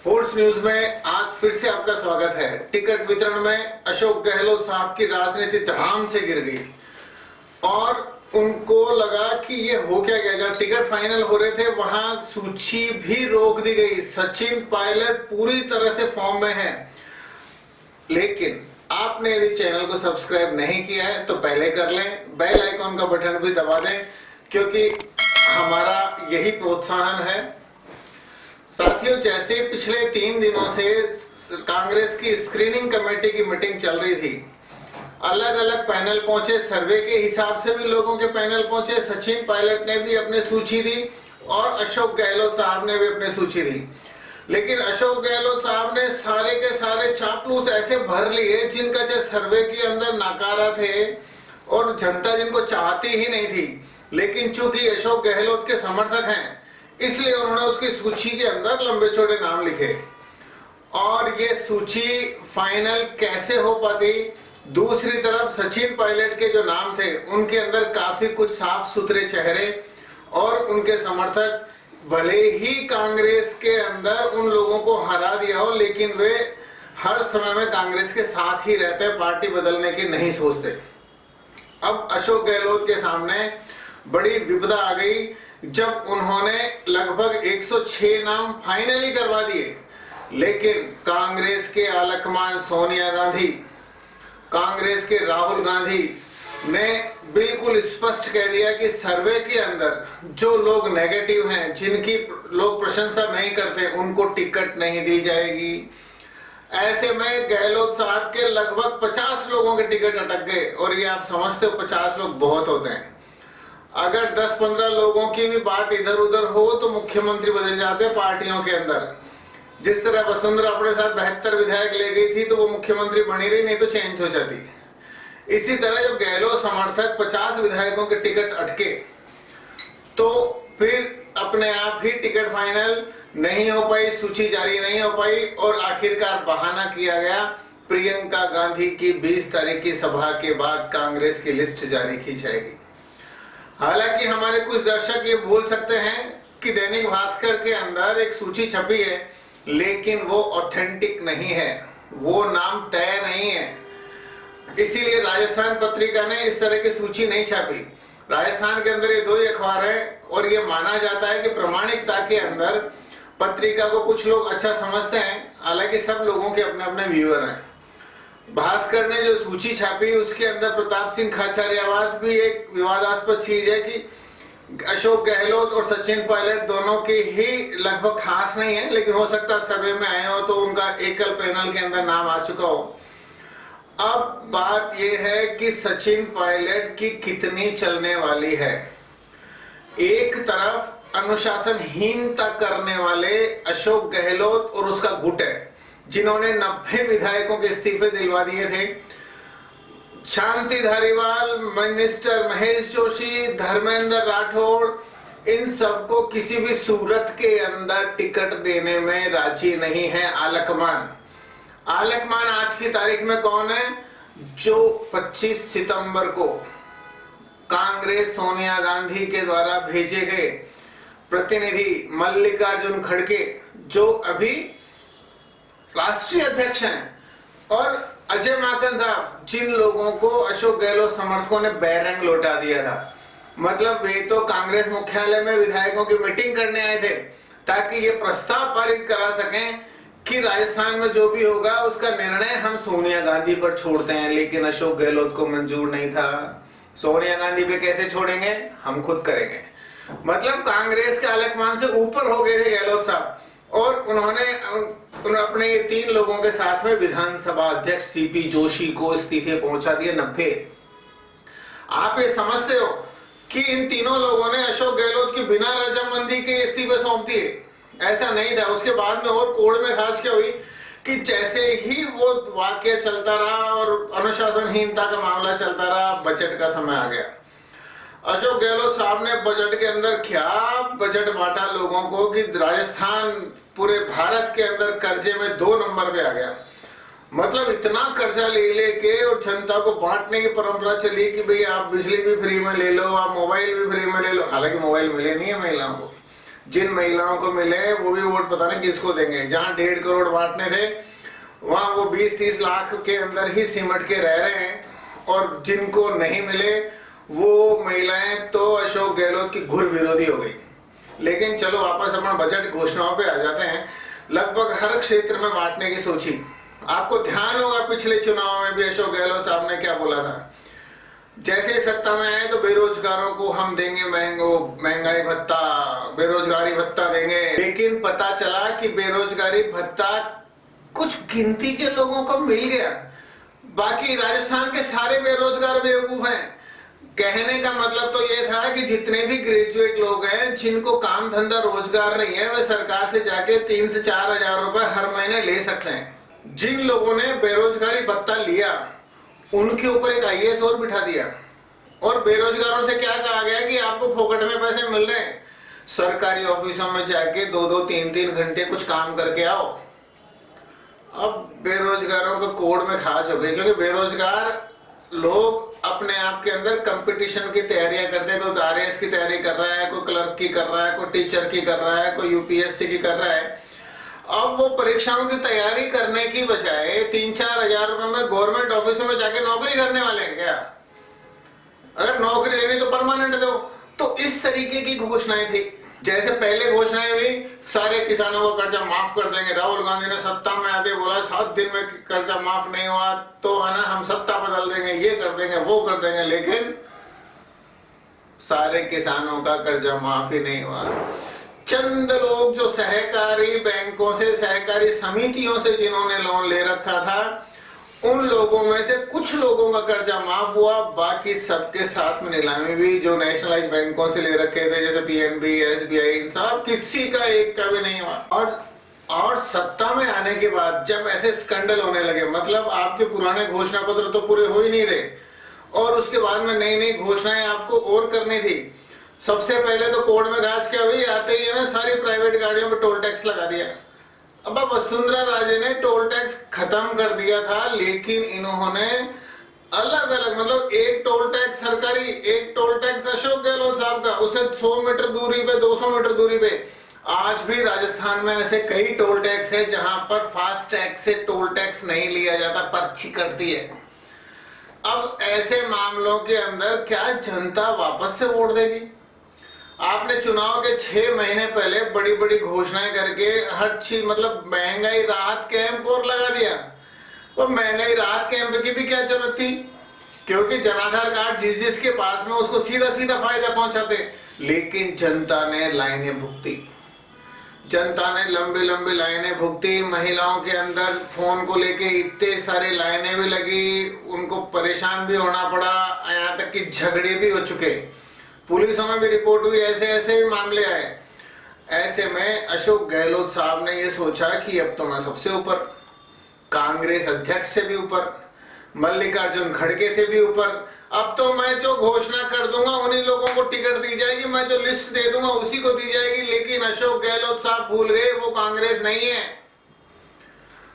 Force news में आज फिर से आपका स्वागत है। टिकट वितरण में अशोक गहलोत साहब की राजनीति धड़ाम से गिर गई और उनको लगा कि ये हो क्या गया। जब टिकट फाइनल हो रहे थे वहां सूची भी रोक दी गई। सचिन पायलट पूरी तरह से फॉर्म में है, लेकिन आपने यदि चैनल को सब्सक्राइब नहीं किया है तो पहले कर लें, बेल आइकॉन का बटन भी दबा दें, क्योंकि हमारा यही प्रोत्साहन है। साथियों, जैसे पिछले 3 दिनों से कांग्रेस की स्क्रीनिंग कमेटी की मीटिंग चल रही थी, अलग अलग पैनल पहुंचे, सर्वे के हिसाब से भी लोगों के पैनल पहुंचे। सचिन पायलट ने भी अपनी सूची दी और अशोक गहलोत साहब ने भी अपनी सूची दी, लेकिन अशोक गहलोत साहब ने सारे के सारे चापलूस ऐसे भर लिए जिनका चाहे सर्वे के अंदर नकारा थे और जनता जिनको चाहती ही नहीं थी, लेकिन चूंकि अशोक गहलोत के समर्थक हैं इसलिए उन्होंने उसकी सूची के अंदर लंबे चौड़े नाम लिखे। और ये सूची फाइनल कैसे हो पाती? दूसरी तरफ सचिन पायलट के जो नाम थे उनके अंदर काफी कुछ साफ सुथरे चेहरे और उनके समर्थक, भले ही कांग्रेस के अंदर उन लोगों को हरा दिया हो, लेकिन वे हर समय में कांग्रेस के साथ ही रहते, पार्टी बदलने की नहीं सोचते। अब अशोक गहलोत के सामने बड़ी विपदा आ गई जब उन्होंने लगभग 106 नाम फाइनली करवा दिए, लेकिन कांग्रेस के आलकमान सोनिया गांधी, कांग्रेस के राहुल गांधी ने बिल्कुल स्पष्ट कह दिया कि सर्वे के अंदर जो लोग नेगेटिव हैं, जिनकी लोग प्रशंसा नहीं करते, उनको टिकट नहीं दी जाएगी। ऐसे में गहलोत साहब के लगभग 50 लोगों के टिकट अटक गए। और ये आप समझते हो 50 लोग बहुत होते हैं। अगर 10-15 लोगों की भी बात इधर उधर हो तो मुख्यमंत्री बदल जाते हैं पार्टियों के अंदर। जिस तरह वसुंधरा अपने साथ 72 विधायक ले गई थी तो वो मुख्यमंत्री बनी रही, नहीं तो चेंज हो जाती। इसी तरह जब गहलोत समर्थक 50 विधायकों के टिकट अटके तो फिर अपने आप ही टिकट फाइनल नहीं हो पाई, सूची जारी नहीं हो पाई और आखिरकार बहाना किया गया प्रियंका गांधी की 20 तारीख की सभा के बाद कांग्रेस की लिस्ट जारी की जाएगी। हालांकि हमारे कुछ दर्शक ये बोल सकते हैं कि दैनिक भास्कर के अंदर एक सूची छपी है, लेकिन वो ऑथेंटिक नहीं है, वो नाम तय नहीं है, इसीलिए राजस्थान पत्रिका ने इस तरह की सूची नहीं छापी। राजस्थान के अंदर ये 2 ही अखबार है और ये माना जाता है कि प्रामाणिकता के अंदर पत्रिका को कुछ लोग अच्छा समझते हैं, हालांकि सब लोगों के अपने अपने व्यूअर हैं। भास्कर ने जो सूची छापी उसके अंदर प्रताप सिंह खाचरियावास भी एक विवादास्पद चीज है कि अशोक गहलोत और सचिन पायलट दोनों की ही लगभग खास नहीं है, लेकिन हो सकता है सर्वे में आए हो तो उनका एकल पैनल के अंदर नाम आ चुका हो। अब बात यह है कि सचिन पायलट की कितनी चलने वाली है। एक तरफ अनुशासनहीनता करने वाले अशोक गहलोत और उसका गुट है, जिन्होंने 90 विधायकों के इस्तीफे दिलवा दिए थे। शांति धारीवाल, मिनिस्टर महेश जोशी, धर्मेंद्र राठौड़, इन सबको किसी भी सूरत के अंदर टिकट देने में राजी नहीं है आलकमान। आलकमान आज की तारीख में कौन है? जो 25 सितंबर को कांग्रेस सोनिया गांधी के द्वारा भेजे गए प्रतिनिधि मल्लिकार्जुन खड़गे, जो अभी राष्ट्रीय अध्यक्ष हैं, और अजय माकन साहब, जिन लोगों को अशोक गहलोत समर्थकों ने बैरंग लौटा दिया था। मतलब वे तो कांग्रेस मुख्यालय में विधायकों की मीटिंग करने आए थे ताकि ये प्रस्ताव पारित करा सकें कि राजस्थान में जो भी होगा उसका निर्णय हम सोनिया गांधी पर छोड़ते हैं, लेकिन अशोक गहलोत को मंजूर नहीं था। सोनिया गांधी पे कैसे छोड़ेंगे? हम खुद करेंगे। मतलब कांग्रेस के आलकमान से ऊपर हो गए थे गहलोत साहब और उन्होंने अपने 3 लोगों के साथ में विधानसभा अध्यक्ष सीपी जोशी को इस्तीफे पहुंचा दिए 90। आप ये समझते हो कि इन तीनों लोगों ने अशोक गहलोत की बिना रजामंदी के इस्तीफे सौंप दिए? ऐसा नहीं था। उसके बाद में और कोड़ में खास क्या हुई कि जैसे ही वो वाक्य चलता रहा और अनुशासनहीनता का मामला चलता रहा, बजट का समय आ गया। अशोक गहलोत साहब ने बजट के अंदर क्या बजट बांटा लोगों को कि राजस्थान पूरे भारत के अंदर कर्जे में 2 नंबर पे आ गया। मतलब इतना कर्जा ले लेके और जनता को बांटने की परंपरा चली कि भाई आप बिजली भी फ्री में ले लो, आप मोबाइल भी फ्री में ले लो। हालांकि मोबाइल मिले नहीं है महिलाओं को, जिन महिलाओं को मिले वो भी वोट पता नहीं किसको देंगे। जहां 1.5 करोड़ बांटने थे वहां वो 20-30 लाख के अंदर ही सिमट के रह रहे हैं, और जिनको नहीं मिले वो महिलाएं तो अशोक गहलोत की घुर विरोधी हो गई। लेकिन चलो वापस अपना बजट घोषणाओं पे आ जाते हैं। लगभग हर क्षेत्र में बांटने की सोची। आपको ध्यान होगा पिछले चुनाव में भी अशोक गहलोत साहब ने क्या बोला था। जैसे सत्ता में आए तो बेरोजगारों को हम देंगे महंगाई भत्ता, बेरोजगारी भत्ता देंगे। लेकिन पता चला कि बेरोजगारी भत्ता कुछ गिनती के लोगों को मिल गया, बाकी राजस्थान के सारे बेरोजगार बेवकूफ हैं। कहने का मतलब तो ये था कि जितने भी ग्रेजुएट लोग हैं जिनको काम धंधा रोजगार नहीं है, वे सरकार से जाके 3 से 4 हजार रुपए हर महीने ले सकते हैं। जिन लोगों ने बेरोजगारी भत्ता लिया उनके ऊपर एक IAS और बिठा दिया, और बेरोजगारों से क्या कहा गया कि आपको फोकट में पैसे मिल रहे हैं, सरकारी ऑफिसों में जाके 2-2, 3-3 घंटे कुछ काम करके आओ। अब बेरोजगारों को कोड में खास हो गई, क्योंकि बेरोजगार लोग अपने आप के अंदर कंपटीशन की तैयारियां करते हैं। कोई RAS की तैयारी कर रहा है, कोई क्लर्क की कर रहा है, कोई टीचर की कर रहा है, कोई UPSC की कर रहा है। अब वो परीक्षाओं की तैयारी करने की बजाय 3-4 हजार रुपए में गवर्नमेंट ऑफिसों में जाके नौकरी करने वाले हैं क्या? अगर नौकरी देनी तो परमानेंट दो। तो इस तरीके की घोषणाएं थी। जैसे पहले घोषणाएं हुई सारे किसानों को कर्जा माफ कर देंगे। राहुल गांधी ने सत्ता में आते बोला 7 दिन में कर्जा माफ नहीं हुआ तो है ना हम सत्ता बदल देंगे, ये कर देंगे, वो कर देंगे। लेकिन सारे किसानों का कर्जा माफ ही नहीं हुआ। चंद लोग जो सहकारी बैंकों से, सहकारी समितियों से जिन्होंने लोन ले रखा था, उन लोगों में से कुछ लोगों का कर्जा माफ हुआ, बाकी सबके साथ में नीलामी भी। जो नेशनलाइज बैंकों से ले रखे थे जैसे PNB, SBI, इन सब किसी का एक का भी नहीं हुआ। और सत्ता में आने के बाद जब ऐसे स्कैंडल होने लगे, मतलब आपके पुराने घोषणा पत्र तो पूरे हो ही नहीं रहे, और उसके बाद में नई नई घोषणाएं आपको और करनी थी। सबसे पहले तो कोर्ट में घास क्या हुई, आते ही है ना सारी प्राइवेट गाड़ियों पर टोल टैक्स लगा दिया। अब वसुंधरा राजे ने टोल टैक्स खत्म कर दिया था, लेकिन इन्होंने अलग अलग, मतलब एक टोल टैक्स सरकारी, एक टोल टैक्स अशोक गहलोत साहब का, उसे 100 मीटर दूरी पे, 200 मीटर दूरी पे। आज भी राजस्थान में ऐसे कई टोल टैक्स है जहां पर फास्ट टैग से टोल टैक्स नहीं लिया जाता, पर्ची कटती है। अब ऐसे मामलों के अंदर क्या जनता वापस से वोट देगी? आपने चुनाव के 6 महीने पहले बड़ी बड़ी घोषणाएं करके हर चीज, मतलब महंगाई राहत कैंप और लगा दिया। वो महंगाई राहत कैंप की भी क्या जरूरत थी, क्योंकि जनाधार कार्ड जिस जिसके पास में उसको सीधा सीधा फायदा पहुंचाते। लेकिन जनता ने लाइनें भुगती, जनता ने लंबी लंबी लाइनें भुगती। महिलाओं के अंदर फोन को लेके इतने सारे लाइनें भी लगी, उनको परेशान भी होना पड़ा, यहाँ तक कि झगड़े भी हो चुके। पुलिसों में भी रिपोर्ट हुई, ऐसे ऐसे भी मामले आए। ऐसे में अशोक गहलोत साहब ने ये सोचा कि अब तो मैं सबसे ऊपर, कांग्रेस अध्यक्ष से भी ऊपर, मल्लिकार्जुन खड़गे से भी ऊपर, अब तो मैं जो घोषणा कर दूंगा उन्हीं लोगों को टिकट दी जाएगी, मैं जो लिस्ट दे दूंगा उसी को दी जाएगी। लेकिन अशोक गहलोत साहब भूल गए वो कांग्रेस नहीं है।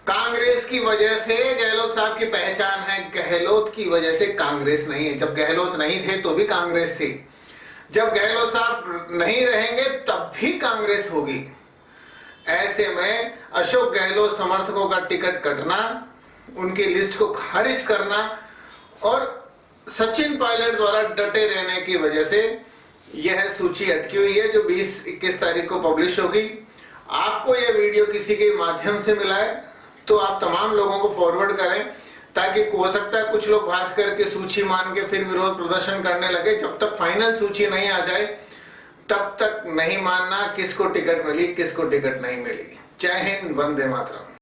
कांग्रेस की वजह से गहलोत साहब की पहचान है, गहलोत की वजह से कांग्रेस नहीं है। जब गहलोत नहीं थे तो भी कांग्रेस थी, जब गहलोत साहब नहीं रहेंगे तब भी कांग्रेस होगी। ऐसे में अशोक गहलोत समर्थकों का टिकट कटना, उनकी लिस्ट को खारिज करना और सचिन पायलट द्वारा डटे रहने की वजह से यह सूची अटकी हुई है, जो 20-21 तारीख को पब्लिश होगी। आपको यह वीडियो किसी के माध्यम से मिला है तो आप तमाम लोगों को फॉरवर्ड करें, ताकि हो सकता है कुछ लोग भास्कर की सूची मान के फिर विरोध प्रदर्शन करने लगे। जब तक फाइनल सूची नहीं आ जाए तब तक नहीं मानना किसको टिकट मिली, किसको टिकट नहीं मिली। जय हिंद, वंदे मातरम।